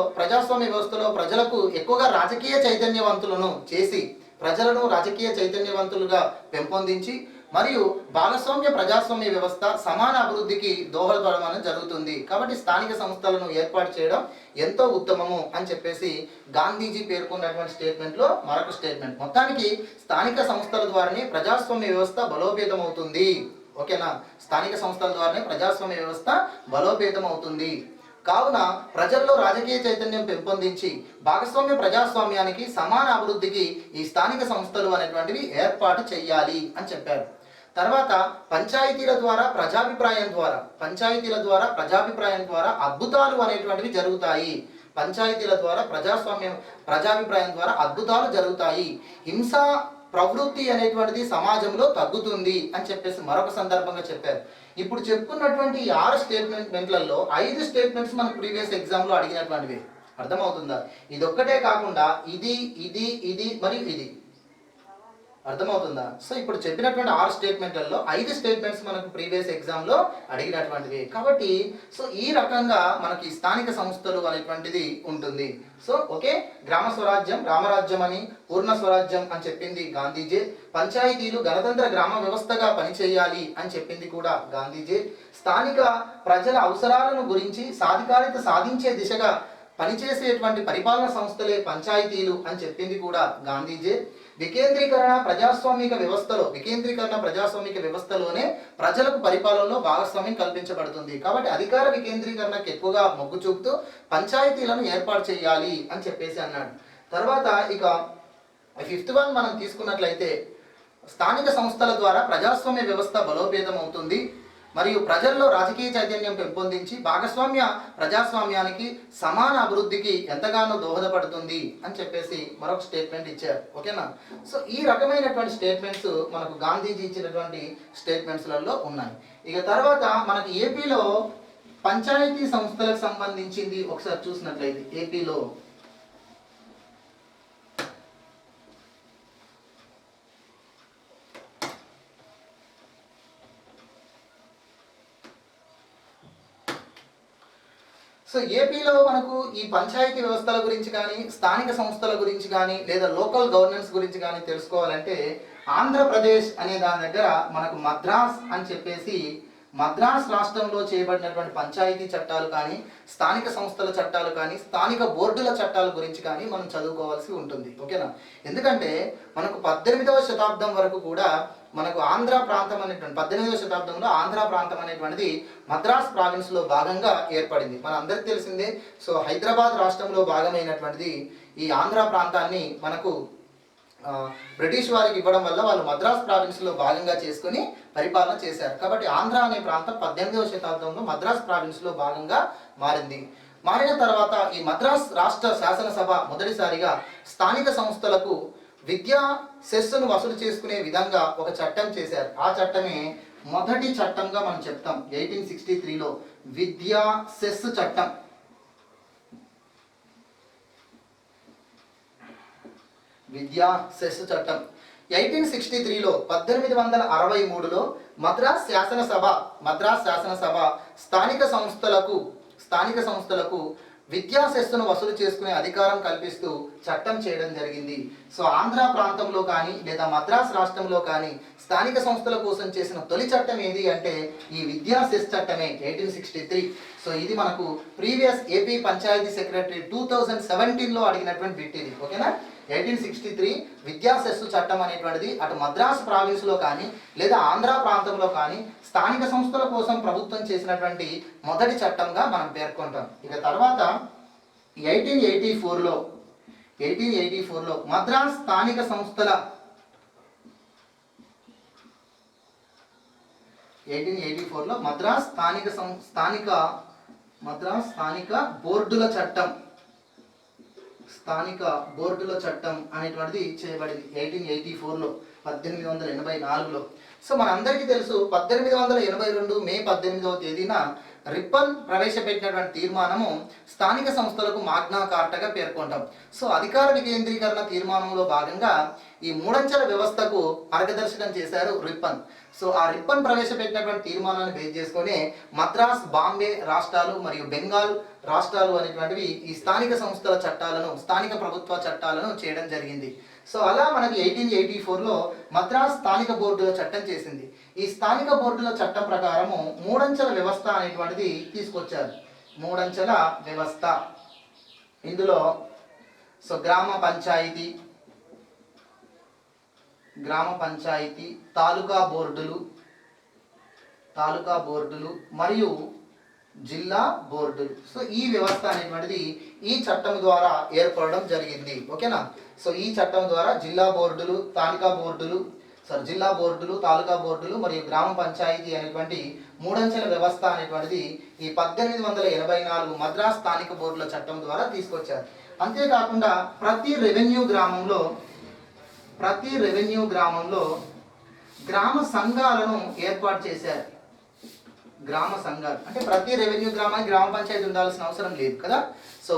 ప్రజలకు ఎక్కువగా రాజకీయ చైతన్యవంతులను చేసి ప్రజలను రాజకీయ చైతన్యవంతులుగా పెంపొందించి మరియు ప్రజాస్వామ్య వ్యవస్థ సమాన అభివృద్ధికి దోహదపడడం జరుగుతుంది. కాబట్టి స్థానిక సంస్థలను ఏర్పాటు చేయడం ఎంతో ఉత్తమము అని చెప్పేసి గాంధీజీ పేర్కొన్నటువంటి స్టేట్మెంట్లో మరొక స్టేట్మెంట్. మొత్తానికి స్థానిక సంస్థల ద్వారానే ప్రజాస్వామ్య వ్యవస్థ బలోపేతం అవుతుంది. ఓకేనా, స్థానిక సంస్థల ద్వారానే ప్రజాస్వామ్య వ్యవస్థ బలోపేతం అవుతుంది. కావున ప్రజల్లో రాజకీయ చైతన్యం పెంపొందించి ప్రజాస్వామ్యానికి సమాన అభివృద్ధికి ఈ స్థానిక సంస్థలు అనేటువంటివి ఏర్పాటు చేయాలి అని చెప్పారు. తర్వాత పంచాయతీల ద్వారా ప్రజాభిప్రాయం ద్వారా అద్భుతాలు అనేటువంటివి జరుగుతాయి. ప్రజాభిప్రాయం ద్వారా అద్భుతాలు జరుగుతాయి. హింస ప్రవృత్తి అనేటువంటిది సమాజంలో తగ్గుతుంది అని చెప్పేసి మరొక సందర్భంగా చెప్పారు. ఇప్పుడు చెప్పుకున్నటువంటి 6 స్టేట్మెంట్లలో 5 స్టేట్మెంట్స్ మనకు ప్రీవియస్ ఎగ్జామ్లో అడిగినటువంటివి. అర్థమవుతుందా? ఇది ఒక్కటే కాకుండా ఇది మరియు ఇది అర్థమవుతుందా? సో ఇప్పుడు చెప్పినటువంటి 6 స్టేట్మెంట్లలో 5 స్టేట్మెంట్స్ మనకు ప్రీవియస్ ఎగ్జామ్లో అడిగినటువంటివి. కాబట్టి సో ఈ రకంగా మనకి స్థానిక సంస్థలు అనేటువంటిది ఉంటుంది. సో ఓకే, గ్రామ స్వరాజ్యం రామరాజ్యం అని, పూర్ణ స్వరాజ్యం అని చెప్పింది గాంధీజీ. పంచాయతీలు గణతంత్ర గ్రామ వ్యవస్థగా పనిచేయాలి అని చెప్పింది కూడా గాంధీజీ. స్థానిక ప్రజల అవసరాలను గురించి సాధికారిత సాధించే దిశగా పనిచేసేటువంటి పరిపాలన సంస్థలే పంచాయతీలు అని చెప్పింది కూడా గాంధీజీ. వికేంద్రీకరణ ప్రజాస్వామిక వ్యవస్థలోనే ప్రజలకు పరిపాలనలో భాగస్వామ్యం కల్పించబడుతుంది. కాబట్టి అధికార వికేంద్రీకరణకు ఎక్కువగా మొగ్గు చూపుతూ పంచాయతీలను ఏర్పాటు చేయాలి అని చెప్పేసి అన్నాడు. తర్వాత ఇక 5th వన్ మనం తీసుకున్నట్లయితే స్థానిక సంస్థల ద్వారా ప్రజాస్వామ్య వ్యవస్థ బలోపేతం అవుతుంది మరియు ప్రజల్లో రాజకీయ చైతన్యం పెంపొందించి భాగస్వామ్య ప్రజాస్వామ్యానికి సమాన అభివృద్ధికి ఎంతగానో దోహదపడుతుంది అని చెప్పేసి మరొక స్టేట్మెంట్ ఇచ్చారు. ఓకేనా? సో ఈ రకమైనటువంటి స్టేట్మెంట్స్ మనకు గాంధీజీ ఇచ్చినటువంటి స్టేట్మెంట్స్లలో ఉన్నాయి. ఇక తర్వాత మనకి ఏపీలో పంచాయతీ సంస్థలకు సంబంధించింది ఒకసారి చూసినట్లయితే ఏపీలో సో ఏపీలో మనకు ఈ పంచాయతీ వ్యవస్థల గురించి కానీ స్థానిక సంస్థల గురించి కానీ లేదా లోకల్ గవర్నెన్స్ గురించి కానీ తెలుసుకోవాలంటే ఆంధ్రప్రదేశ్ అనే దాని దగ్గర మనకు మద్రాస్ అని చెప్పేసి మద్రాస్ రాష్ట్రంలో చేయబడినటువంటి పంచాయతీ చట్టాలు కానీ స్థానిక సంస్థల చట్టాలు కానీ స్థానిక బోర్డుల చట్టాల గురించి కానీ మనం చదువుకోవాల్సి ఉంటుంది. ఓకేనా? ఎందుకంటే మనకు 18వ శతాబ్దం వరకు కూడా మనకు ఆంధ్ర ప్రాంతం అనేటువంటి 18వ శతాబ్దంలో ఆంధ్ర ప్రాంతం అనేటువంటిది మద్రాస్ ప్రావిన్స్లో భాగంగా ఏర్పడింది. మన అందరికీ తెలిసిందే. సో హైదరాబాద్ రాష్ట్రంలో భాగమైనటువంటిది ఈ ఆంధ్ర ప్రాంతాన్ని మనకు బ్రిటిష్ వారికి ఇవ్వడం వల్ల వాళ్ళు మద్రాస్ ప్రావిన్స్లో భాగంగా చేసుకుని పరిపాలన చేశారు. కాబట్టి ఆంధ్ర అనే ప్రాంతం 18వ శతాబ్దంలో మద్రాస్ ప్రావిన్స్లో భాగంగా మారిన తర్వాత ఈ మద్రాస్ రాష్ట్ర శాసనసభ మొదటిసారిగా స్థానిక సంస్థలకు విద్యా సెస్సును వసూలు చేసుకునే విధంగా ఒక చట్టం చేశారు. ఆ చట్టమే మొదటి చట్టంగా మనం చెప్తాం. 1863లో విద్యా సెస్ చట్టం. విద్యా సెస్ చట్టం 1863లో 1863లో మద్రాస్ శాసనసభ స్థానిక సంస్థలకు విద్యా సెస్సును వసూలు చేసుకునే అధికారం కల్పిస్తూ చట్టం చేయడం జరిగింది. సో ఆంధ్ర ప్రాంతంలో కానీ లేదా మద్రాస్ రాష్ట్రంలో కానీ స్థానిక సంస్థల కోసం చేసిన తొలి చట్టం ఏది అంటే ఈ విద్యా సెస్ చట్టమే 1863. సో ఇది మనకు ప్రీవియస్ ఏపీ పంచాయతీ సెక్రటరీ 2017లో అడిగినటువంటి బిట్ ఇది. ఓకేనా? 1863 విద్యా సెస్సు చట్టం అనేటువంటిది అటు మద్రాస్ ప్రావిన్స్లో కానీ లేదా ఆంధ్ర ప్రాంతంలో కానీ స్థానిక సంస్థల కోసం ప్రభుత్వం చేసినటువంటి మొదటి చట్టంగా మనం పేర్కొంటాం. ఇక తర్వాత 1884లో మద్రాస్ స్థానిక సంస్థల 1884లో మద్రాస్ స్థానిక బోర్డుల చట్టం అనేటువంటిది చేయబడింది 1884లో 1884లో. సో మనందరికీ తెలుసు 1882 మే 18వ తేదీన రిప్పన్ ప్రవేశపెట్టినటువంటి తీర్మానము స్థానిక సంస్థలకు మాగ్నా కార్టాగా పేర్కొంటాం. సో అధికార వికేంద్రీకరణ తీర్మానంలో భాగంగా ఈ మూడంచెల వ్యవస్థకు మార్గదర్శకం చేశారు రిప్పన్. సో ఆ రిప్పన్ ప్రవేశపెట్టినటువంటి తీర్మానాన్ని బేస్ చేసుకొని మద్రాస్, బాంబే రాష్ట్రాలు మరియు బెంగాల్ రాష్ట్రాలు అనేటువంటివి ఈ స్థానిక సంస్థల చట్టాలను, స్థానిక ప్రభుత్వ చట్టాలను చేయడం జరిగింది. సో అలా మనకి 1884లో మద్రాస్ స్థానిక బోర్డుల చట్టం చేసింది. ఈ స్థానిక బోర్డుల చట్టం ప్రకారము మూడంచెల వ్యవస్థ అనేటువంటిది తీసుకొచ్చారు. మూడంచెల వ్యవస్థ ఇందులో సో గ్రామ పంచాయతీ, తాలూకా బోర్డులు మరియు జిల్లా బోర్డులు. సో ఈ వ్యవస్థ అనేటువంటిది ఈ చట్టం ద్వారా ఏర్పడడం జరిగింది. ఓకేనా? సో ఈ చట్టం ద్వారా జిల్లా బోర్డులు, తాలూకా బోర్డులు మరియు గ్రామ పంచాయతీ అనేటువంటి మూడంచెల వ్యవస్థ అనేటువంటిది ఈ 1884 మద్రాస్ స్థానిక బోర్డుల చట్టం ద్వారా తీసుకొచ్చారు. అంతేకాకుండా ప్రతి రెవెన్యూ గ్రామంలో గ్రామ సంఘాలను ఏర్పాటు చేశారు. గ్రామ సంఘాలు అంటే ప్రతి రెవెన్యూ గ్రామానికి గ్రామ పంచాయతీ ఉండాల్సిన అవసరం లేదు కదా. సో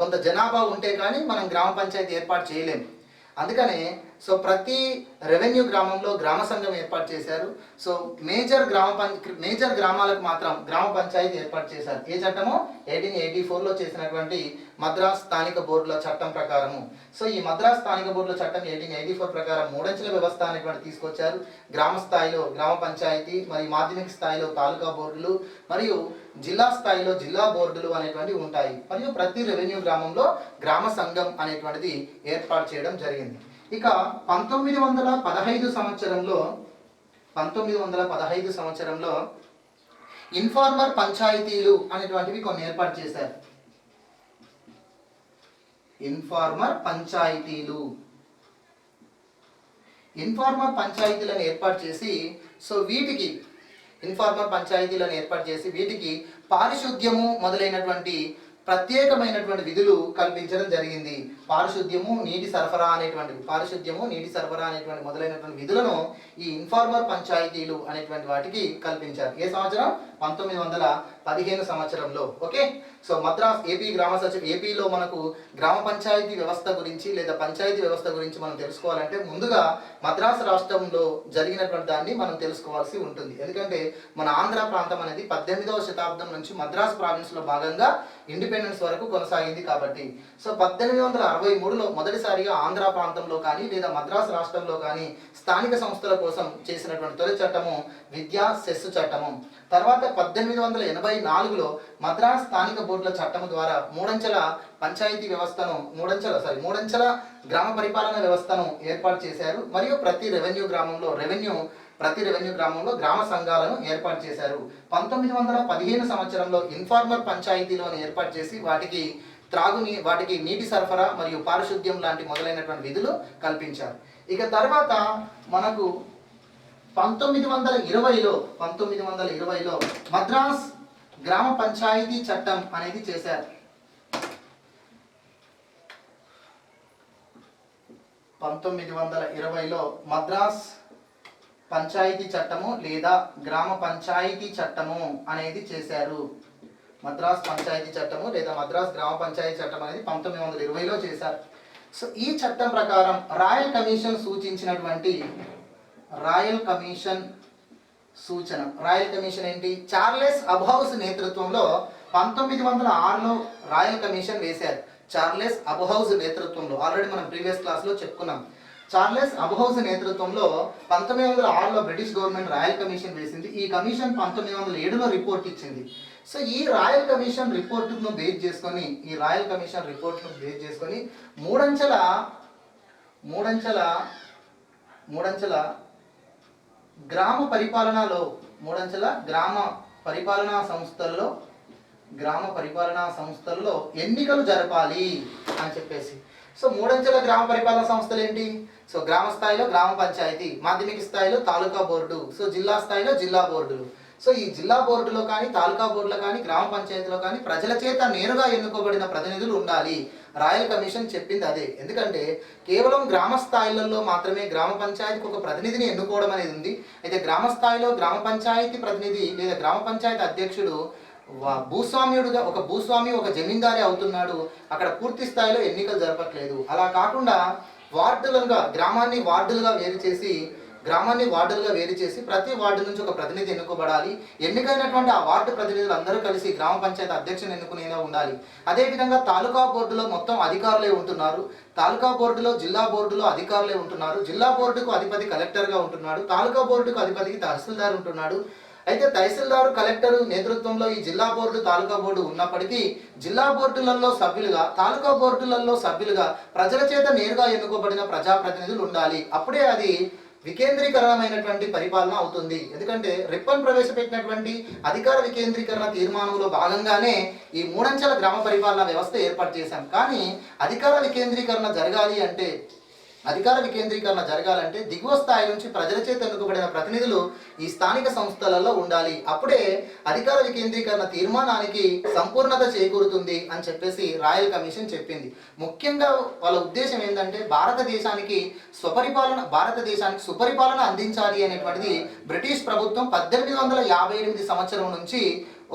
కొంత జనాభా ఉంటే కానీ మనం గ్రామ పంచాయతీ ఏర్పాటు చేయలేము. అందుకనే సో ప్రతి రెవెన్యూ గ్రామంలో గ్రామ సంఘం ఏర్పాటు చేశారు. సో మేజర్ గ్రామాలకు మాత్రం గ్రామ పంచాయతీ ఏర్పాటు చేశారు. ఏ చట్టము 1884లో చేసినటువంటి మద్రాస్ స్థానిక బోర్డుల చట్టం ప్రకారము. సో ఈ మద్రాస్ స్థానిక బోర్డుల చట్టం 1884 ప్రకారం మూడంచెల వ్యవస్థ అనేటువంటి తీసుకొచ్చారు. గ్రామ స్థాయిలో గ్రామ పంచాయతీ, మరియు మాధ్యమిక స్థాయిలో తాలూకా బోర్డులు, మరియు జిల్లా స్థాయిలో జిల్లా బోర్డులు అనేటువంటివి ఉంటాయి. మరియు ప్రతి రెవెన్యూ గ్రామంలో గ్రామ సంఘం అనేటువంటిది ఏర్పాటు చేయడం జరిగింది. ఇక 1915 సంవత్సరంలో ఇన్ఫార్మర్ పంచాయతీలు అనేటువంటివి కొన్ని ఏర్పాటు చేశారు. ఇన్ఫార్మర్ పంచాయతీలను ఏర్పాటు చేసి వీటికి పారిశుద్ధ్యము మొదలైనటువంటి ప్రత్యేకమైనటువంటి విధులు కల్పించడం జరిగింది. పారిశుద్ధ్యము నీటి సరఫరా అనేటువంటి మొదలైనటువంటి విధులను ఈ ఇన్ఫార్మర్ పంచాయతీలు అనేటువంటి వాటికి కల్పించారు. ఏ సంవత్సరం? 1915 సంవత్సరంలో. ఓకే. సో మద్రాస్ ఏపీలో మనకు గ్రామ పంచాయతీ వ్యవస్థ గురించి లేదా పంచాయతీ వ్యవస్థ గురించి మనం తెలుసుకోవాలంటే ముందుగా మద్రాస్ రాష్ట్రంలో జరిగినటువంటి దాన్ని మనం తెలుసుకోవాల్సి ఉంటుంది. ఎందుకంటే మన ఆంధ్ర ప్రాంతం అనేది 18వ శతాబ్దం నుంచి మద్రాస్ ప్రావిన్స్ లో భాగంగా ఇండిపెండెన్స్ వరకు కొనసాగింది కాబట్టి. సో 1863లో మొదటిసారిగా ఆంధ్ర ప్రాంతంలో కానీ లేదా మద్రాస్ రాష్ట్రంలో కానీ స్థానిక సంస్థల కోసం చేసినటువంటి తొలి చట్టము విద్యా సెస్ చట్టము. తర్వాత 1884లో మద్రాస్ స్థానిక బోర్డుల చట్టము ద్వారా మూడంచెల గ్రామ పరిపాలన వ్యవస్థను ఏర్పాటు చేశారు. మరియు ప్రతి రెవెన్యూ గ్రామంలో గ్రామ సంఘాలను ఏర్పాటు చేశారు. 1915 సంవత్సరంలో ఇన్ఫార్మర్ పంచాయతీలను ఏర్పాటు చేసి వాటికి నీటి సరఫరా మరియు పారిశుద్ధ్యం లాంటి మొదలైనటువంటి విధులు కల్పించారు. ఇక తర్వాత మనకు 1920లో మద్రాస్ గ్రామ పంచాయతీ చట్టం అనేది చేశారు. 1920లో మద్రాస్ పంచాయతీ చట్టము లేదా గ్రామ పంచాయతీ చట్టము అనేది చేశారు. మద్రాస్ గ్రామ పంచాయతీ చట్టం అనేది 1920లో చేశారు. సో ఈ చట్టం ప్రకారం రాయల్ కమిషన్ ఏంటి? చార్లెస్ అబ్హౌస్ నేతృత్వంలో 1906లో రాయల్ కమిషన్ వేశారు. చార్లెస్ అబ్హౌస్ నేతృత్వంలో ఆల్రెడీ మనం ప్రీవియస్ క్లాస్లో చెప్పుకున్నాం. చార్లెస్ అబ్హౌస్ నేతృత్వంలో 1906లో బ్రిటిష్ గవర్నమెంట్ రాయల్ కమిషన్ వేసింది. ఈ కమిషన్ 1907లో రిపోర్ట్ ఇచ్చింది. సో ఈ రాయల్ కమిషన్ రిపోర్ట్ను బేస్ చేసుకొని మూడంచెల గ్రామ పరిపాలనా సంస్థల్లో ఎన్నికలు జరపాలి అని చెప్పేసి. సో మూడంచెల గ్రామ పరిపాలనా సంస్థలు ఏంటి? సో గ్రామ స్థాయిలో గ్రామ పంచాయతీ, మాధ్యమిక స్థాయిలో తాలూకా బోర్డు, సో జిల్లా స్థాయిలో జిల్లా బోర్డులు. సో ఈ జిల్లా బోర్డులో కానీ తాలూకా బోర్డులో కానీ గ్రామ పంచాయతీలో కానీ ప్రజల చేత నేరుగా ఎన్నుకోబడిన ప్రతినిధులు ఉండాలి. రాయల్ కమిషన్ చెప్పింది అదే. ఎందుకంటే కేవలం గ్రామ స్థాయిలలో మాత్రమే గ్రామ పంచాయతీకి ఒక ప్రతినిధిని ఎన్నుకోవడం అనేది ఉంది. అయితే గ్రామ స్థాయిలో గ్రామ పంచాయతీ ప్రతినిధి లేదా గ్రామ పంచాయతీ అధ్యక్షుడు ఒక జమీందారి అవుతున్నాడు. అక్కడ పూర్తి స్థాయిలో ఎన్నికలు జరపట్లేదు. అలా కాకుండా గ్రామాన్ని వార్డులుగా వేరు చేసి ప్రతి వార్డు నుంచి ఒక ప్రతినిధి ఎన్నుకోబడాలి. ఎన్నికైనటువంటి ఆ వార్డు ప్రతినిధులు అందరూ కలిసి గ్రామ పంచాయతీ అధ్యక్షుని ఎన్నుకునేలా ఉండాలి. అదేవిధంగా తాలూకా బోర్డులో మొత్తం అధికారులే ఉంటున్నారు. తాలూకా బోర్డులో జిల్లా బోర్డులో అధికారులే ఉంటున్నారు. జిల్లా బోర్డుకు అధిపతి కలెక్టర్గా ఉంటున్నాడు. తాలూకా బోర్డుకు అధిపతికి తహసీల్దార్ ఉంటున్నాడు. అయితే తహసీల్దారు కలెక్టర్ నేతృత్వంలో ఈ జిల్లా బోర్డు తాలూకా బోర్డు ఉన్నప్పటికీ జిల్లా బోర్డులలో సభ్యులుగా తాలూకా బోర్డులలో సభ్యులుగా ప్రజల చేత నేరుగా ఎన్నుకోబడిన ప్రజాప్రతినిధులు ఉండాలి. అప్పుడే అది వికేంద్రీకరణమైనటువంటి పరిపాలన అవుతుంది. ఎందుకంటే రిప్పన్ ప్రవేశపెట్టినటువంటి అధికార వికేంద్రీకరణ తీర్మానంలో భాగంగానే ఈ మూడంచెల గ్రామ పరిపాలన వ్యవస్థ ఏర్పాటు చేశాం. కానీ అధికార వికేంద్రీకరణ జరగాలంటే దిగువ స్థాయి నుంచి ప్రజల చేత ఎన్నుకోబడిన ప్రతినిధులు ఈ స్థానిక సంస్థలలో ఉండాలి. అప్పుడే అధికార వికేంద్రీకరణ తీర్మానానికి సంపూర్ణత చేకూరుతుంది అని చెప్పేసి రాయల్ కమిషన్ చెప్పింది. ముఖ్యంగా వాళ్ళ ఉద్దేశం ఏంటంటే భారతదేశానికి సుపరిపాలన అందించాలి అనేటువంటిది బ్రిటిష్ ప్రభుత్వం 1858 సంవత్సరం నుంచి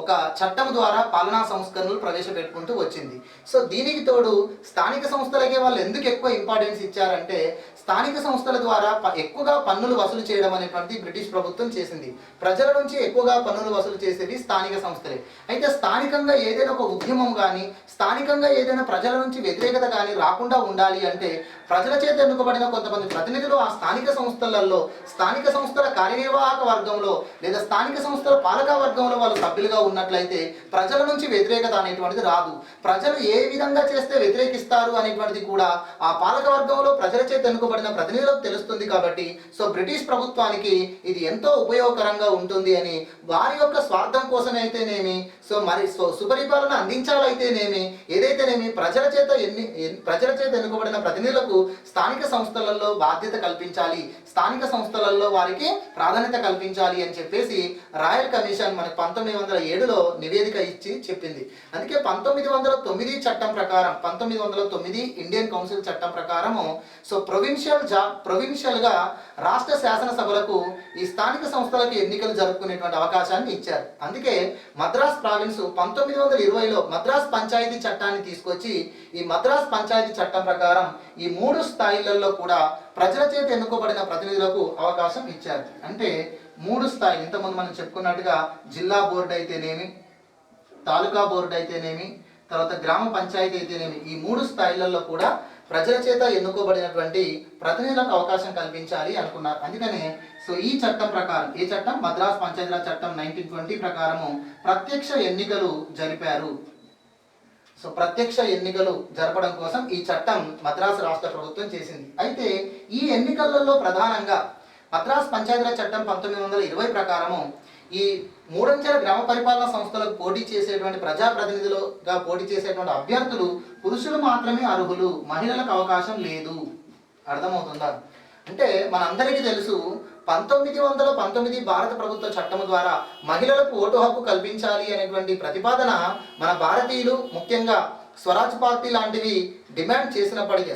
ఒక చట్టం ద్వారా పాలనా సంస్కరణలు ప్రవేశపెట్టుకుంటూ వచ్చింది. సో దీనికి తోడు స్థానిక సంస్థలకే వాళ్ళు ఎందుకు ఎక్కువ ఇంపార్టెన్స్ ఇచ్చారంటే, స్థానిక సంస్థల ద్వారా ఎక్కువగా పన్నులు వసూలు చేయడం అనేటువంటిది బ్రిటిష్ ప్రభుత్వం చేసింది. ప్రజల నుంచి ఎక్కువగా పన్నులు వసూలు చేసేవి స్థానిక సంస్థలే. అయితే స్థానికంగా ఏదైనా ఒక ఉద్యమం కానీ, స్థానికంగా ఏదైనా ప్రజల నుంచి వ్యతిరేకత కానీ రాకుండా ఉండాలి అంటే, ప్రజల చేత ఎన్నుకోబడిన కొంతమంది ప్రతినిధులు ఆ స్థానిక సంస్థలలో, స్థానిక సంస్థల కార్యనిర్వాహక వర్గంలో లేదా స్థానిక సంస్థల పాలక వర్గంలో వాళ్ళు సభ్యులుగా ఉన్నట్లయితే ప్రజల నుంచి వ్యతిరేకత అనేటువంటిది రాదు. ప్రజలు ఏ విధంగా చేస్తే వ్యతిరేకిస్తారు అనేటువంటిది కూడా ఆ పాలక వర్గంలో ప్రజల చేత ఎన్నుకోబడిన ప్రతినిధులకు తెలుస్తుంది. కాబట్టి సో బ్రిటిష్ ప్రభుత్వానికి ఇది ఎంతో ఉపయోగకరంగా ఉంటుంది అని, వారి యొక్క స్వార్థం కోసమే అయితేనేమి, సుపరిపాలన అందించాలైతేనేమి, ఏదైతేనేమి ప్రజల చేత ఎన్నుకోబడిన ప్రతినిధులకు స్థానిక సంస్థలలో బాధ్యత కల్పించాలి, స్థానిక సంస్థలలో వారికి ప్రాధాన్యత కల్పించాలి అని చెప్పేసి రాయల్ కమిషన్ మనకు 1907లో నివేదిక ఇచ్చి చెప్పింది. అందుకే 1909 చట్టం ప్రకారం, 1909 ఇండియన్ కౌన్సిల్ చట్టం ప్రకారము సో ప్రొవిన్షియల్గా రాష్ట్ర శాసనసభలకు ఈ స్థానిక సంస్థలకు ఎన్నికలు జరుపుకునేటువంటి అవకాశాన్ని ఇచ్చారు. అందుకే మద్రాస్ ప్రావిన్స్ 1920లో మద్రాస్ పంచాయతీ చట్టాన్ని తీసుకొచ్చి, ఈ మద్రాస్ పంచాయతీ చట్టం ప్రకారం ఈ 3 స్థాయిలలో కూడా ప్రజల చేత ఎన్నుకోబడిన ప్రతినిధులకు అవకాశం ఇచ్చారు. అంటే 3 స్థాయిలు, ఇంతకుముందు మనం చెప్పుకున్నట్టుగా జిల్లా బోర్డు అయితేనేమి, తాలూకా బోర్డు అయితేనేమి, తర్వాత గ్రామ పంచాయతీ అయితేనేమి, ఈ 3 స్థాయిలలో కూడా ప్రజల చేత ఎన్నుకోబడినటువంటి ప్రతినిధులకు అవకాశం కల్పించాలి అనుకున్నారు. అందుకనే సో ఈ చట్టం ప్రకారం, ఈ చట్టం మద్రాస్ పంచాయతీరాజ్ చట్టం 1920 ప్రకారము ప్రత్యక్ష ఎన్నికలు జరిపారు. సో ప్రత్యక్ష ఎన్నికలు జరపడం కోసం ఈ చట్టం మద్రాసు రాష్ట్ర ప్రభుత్వం చేసింది. అయితే ఈ ఎన్నికలలో ప్రధానంగా మద్రాస్ పంచాయతీరాజ్ చట్టం 1920 ప్రకారము ఈ 3 అంచెల గ్రామ పరిపాలనా సంస్థలకు పోటీ చేసేటువంటి ప్రజాప్రతినిధులుగా పోటీ చేసేటువంటి అభ్యర్థులు పురుషులు మాత్రమే అర్హులు, మహిళలకు అవకాశం లేదు. అర్థమవుతుందా? అంటే మనందరికీ తెలుసు 1919 భారత ప్రభుత్వ చట్టం ద్వారా మహిళలకు ఓటు హక్కు కల్పించాలి అనేటువంటి ప్రతిపాదన మన భారతీయులు, ముఖ్యంగా స్వరాజ్ పార్టీ లాంటివి డిమాండ్ చేసినప్పటికీ,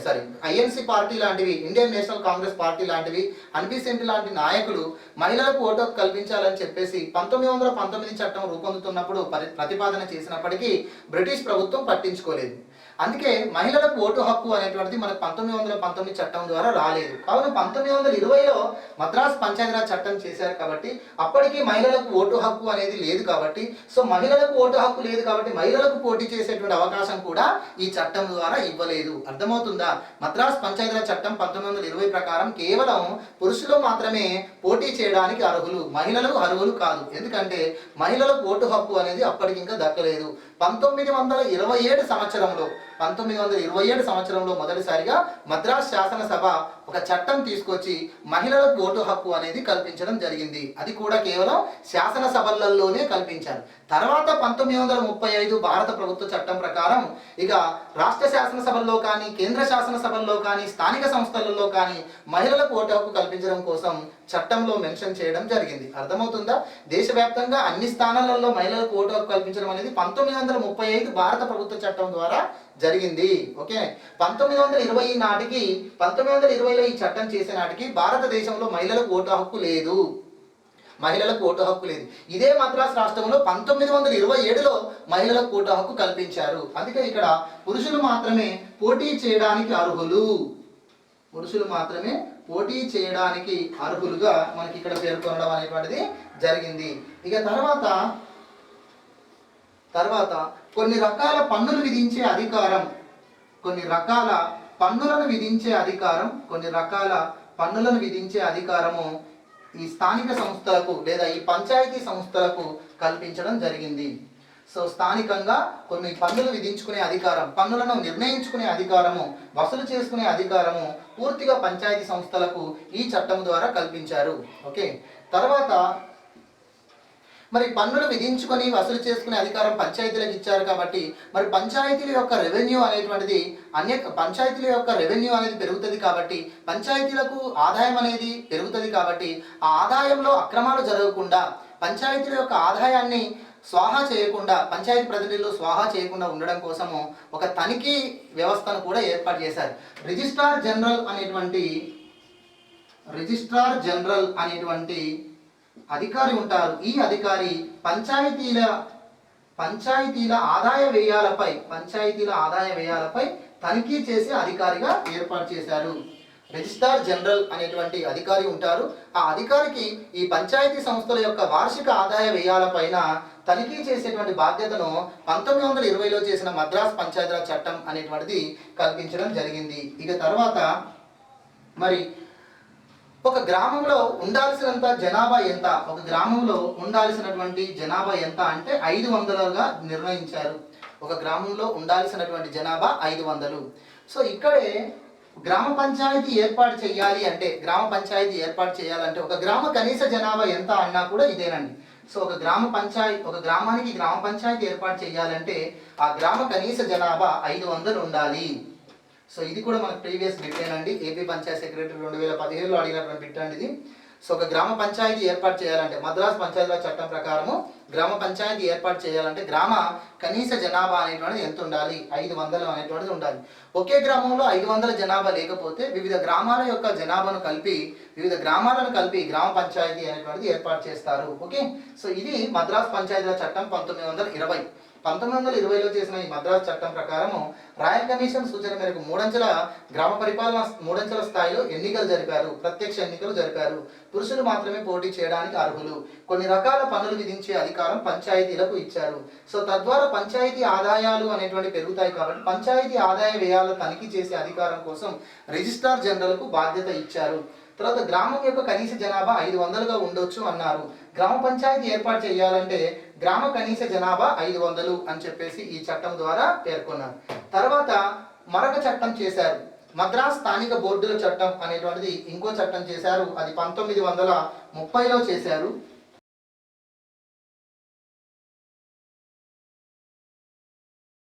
ఐఎన్సీ పార్టీ లాంటివి, ఇండియన్ నేషనల్ కాంగ్రెస్ పార్టీ లాంటివి, అన్బిసెంట్ లాంటి నాయకులు మహిళలకు ఓటు హక్కు కల్పించాలని చెప్పేసి 1919 చట్టం రూపొందుతున్నప్పుడు ప్రతిపాదన చేసినప్పటికీ బ్రిటిష్ ప్రభుత్వం పట్టించుకోలేదు. అందుకే మహిళలకు ఓటు హక్కు అనేటువంటిది మనకు 1919 చట్టం ద్వారా రాలేదు. కావున 1920లో మద్రాస్ పంచాయతీరాజ్ చట్టం చేశారు కాబట్టి అప్పటికి మహిళలకు ఓటు హక్కు అనేది లేదు. కాబట్టి సో మహిళలకు ఓటు హక్కు లేదు కాబట్టి మహిళలకు పోటీ చేసేటువంటి అవకాశం కూడా ఈ చట్టం ద్వారా ఇవ్వలేదు. అర్థమవుతుందా? మద్రాస్ పంచాయతీరాజ్ చట్టం 1920 ప్రకారం కేవలం పురుషులు మాత్రమే పోటీ చేయడానికి అర్హులు, మహిళలు అర్హులు కాదు. ఎందుకంటే మహిళలకు ఓటు హక్కు అనేది అప్పటికి ఇంకా దక్కలేదు. 1927 సంవత్సరంలో మొదటిసారిగా మద్రాస్ శాసనసభ ఒక చట్టం తీసుకొచ్చి మహిళలకు ఓటు హక్కు అనేది కల్పించడం జరిగింది. అది కూడా కేవలం శాసనసభలలోనే కల్పించారు. తర్వాత 1935 భారత ప్రభుత్వ చట్టం ప్రకారం ఇక రాష్ట్ర శాసనసభల్లో కానీ, కేంద్ర శాసనసభల్లో కానీ, స్థానిక సంస్థలలో కానీ మహిళలకు ఓటు హక్కు కల్పించడం కోసం చట్టంలో మెన్షన్ చేయడం జరిగింది. అర్థమవుతుందా? దేశవ్యాప్తంగా అన్ని స్థానాలలో మహిళలకు ఓటు హక్కు కల్పించడం అనేది 1935 భారత ప్రభుత్వ చట్టం ద్వారా జరిగింది. ఓకే, 1920 నాటికి, 1920లో ఈ చట్టం చేసే నాటికి భారతదేశంలో మహిళలకు ఓటు హక్కు లేదు, మహిళలకు ఓటు హక్కు లేదు. ఇదే మద్రాస్ రాష్ట్రంలో 1927లో మహిళలకు ఓటు హక్కు కల్పించారు. అందుకే ఇక్కడ పురుషులు మాత్రమే పోటీ చేయడానికి అర్హులు, పురుషులు మాత్రమే పోటీ చేయడానికి అర్హులుగా మనకి ఇక్కడ పేర్కొనడం అనేటువంటిది జరిగింది. ఇక తర్వాత కొన్ని రకాల పన్నులు విధించే అధికారం, కొన్ని రకాల పన్నులను విధించే అధికారము ఈ స్థానిక సంస్థలకు లేదా ఈ పంచాయతీ సంస్థలకు కల్పించడం జరిగింది. సో స్థానికంగా కొన్ని పన్నులు విధించుకునే అధికారం, పన్నులను నిర్ణయించుకునే అధికారము, వసూలు చేసుకునే అధికారము పూర్తిగా పంచాయతీ సంస్థలకు ఈ చట్టం ద్వారా కల్పించారు. ఓకే, తర్వాత మరి పన్నులు విధించుకొని వసూలు చేసుకునే అధికారం పంచాయతీలకు ఇచ్చారు కాబట్టి మరి పంచాయతీల యొక్క రెవెన్యూ అనేది పెరుగుతుంది కాబట్టి, పంచాయతీలకు ఆదాయం అనేది పెరుగుతుంది కాబట్టి ఆ ఆదాయంలో అక్రమాలు జరగకుండా, పంచాయతీల యొక్క ఆదాయాన్ని స్వాహా చేయకుండా, పంచాయతీ ప్రతినిధులు స్వాహా చేయకుండా ఉండడం కోసము ఒక తనిఖీ వ్యవస్థను కూడా ఏర్పాటు చేశారు. రిజిస్ట్రార్ జనరల్ అనేటువంటి అధికారి ఉంటారు. ఈ అధికారి పంచాయతీల పంచాయతీల ఆదాయ వ్యయాలపై తనిఖీ చేసే అధికారిగా ఏర్పాటు చేశారు. రిజిస్ట్రార్ జనరల్ అనేటువంటి అధికారి ఉంటారు. ఆ అధికారికి ఈ పంచాయతీ సంస్థల యొక్క వార్షిక ఆదాయ వ్యయాలపైన తనిఖీ చేసేటువంటి బాధ్యతను 1920లో చేసిన మద్రాస్ పంచాయతీరాజ్ చట్టం అనేటువంటిది కల్పించడం జరిగింది. ఇక తర్వాత మరి ఒక గ్రామంలో ఉండాల్సినంత జనాభా ఎంత, ఒక గ్రామంలో ఉండాల్సినటువంటి జనాభా ఎంత అంటే 500గా నిర్ణయించారు. ఒక గ్రామంలో ఉండాల్సినటువంటి జనాభా 500. సో ఇక్కడే గ్రామ పంచాయతీ ఏర్పాటు చేయాలంటే ఒక గ్రామ కనీస జనాభా ఎంత అన్నా కూడా ఇదేనండి. సో ఒక గ్రామానికి గ్రామ పంచాయతీ ఏర్పాటు చేయాలంటే ఆ గ్రామ కనీస జనాభా 500 ఉండాలి. సో ఇది కూడా మనకు ప్రీవియస్ బిట్టేనండి. ఏపీ పంచాయత్ సెక్రటరీ 2017లో అడిగినటువంటి బిట్ అండి ఇది. సో ఒక గ్రామ పంచాయతీ ఏర్పాటు చేయాలంటే మద్రాస్ పంచాయతీరాజ్ చట్టం ప్రకారము గ్రామ పంచాయతీ ఏర్పాటు చేయాలంటే గ్రామ కనీస జనాభా అనేటువంటిది ఎంత ఉండాలి? 500 అనేటువంటిది ఉండాలి. ఒకే గ్రామంలో 500 జనాభా లేకపోతే వివిధ గ్రామాల యొక్క జనాభాను కలిపి గ్రామ పంచాయతీ అనేటువంటిది ఏర్పాటు చేస్తారు. ఓకే, సో ఇది మద్రాస్ పంచాయతీరాజ్ చట్టం 1920లో చేసిన ఈ మద్రాస్ చట్టం ప్రకారము రాయల్ కమిషన్ సూచన మేరకు మూడంచెల స్థాయిలో ఎన్నికలు జరిపారు. ప్రత్యక్ష ఎన్నికలు జరిపారు. పురుషులు మాత్రమే పోటీ చేయడానికి అర్హులు. కొన్ని రకాల పన్నులు విధించే అధికారం పంచాయతీలకు ఇచ్చారు. సో తద్వారా పంచాయతీ ఆదాయాలు అనేటువంటి పెరుగుతాయి కాబట్టి పంచాయతీ ఆదాయ వ్యయాలను తనిఖీ చేసే అధికారం కోసం రిజిస్ట్రార్ జనరల్కు బాధ్యత ఇచ్చారు. తర్వాత గ్రామం యొక్క కనీస జనాభా 500గా ఉండొచ్చు అన్నారు. గ్రామ పంచాయతీ ఏర్పాటు చేయాలంటే గ్రామ కనీస జనాభా 500 అని చెప్పేసి ఈ చట్టం ద్వారా పేర్కొన్నారు. తర్వాత మరొక చట్టం చేశారు. మద్రాస్ స్థానిక బోర్డుల చట్టం అనేటువంటిది ఇంకో చట్టం చేశారు. అది 1930లో చేశారు.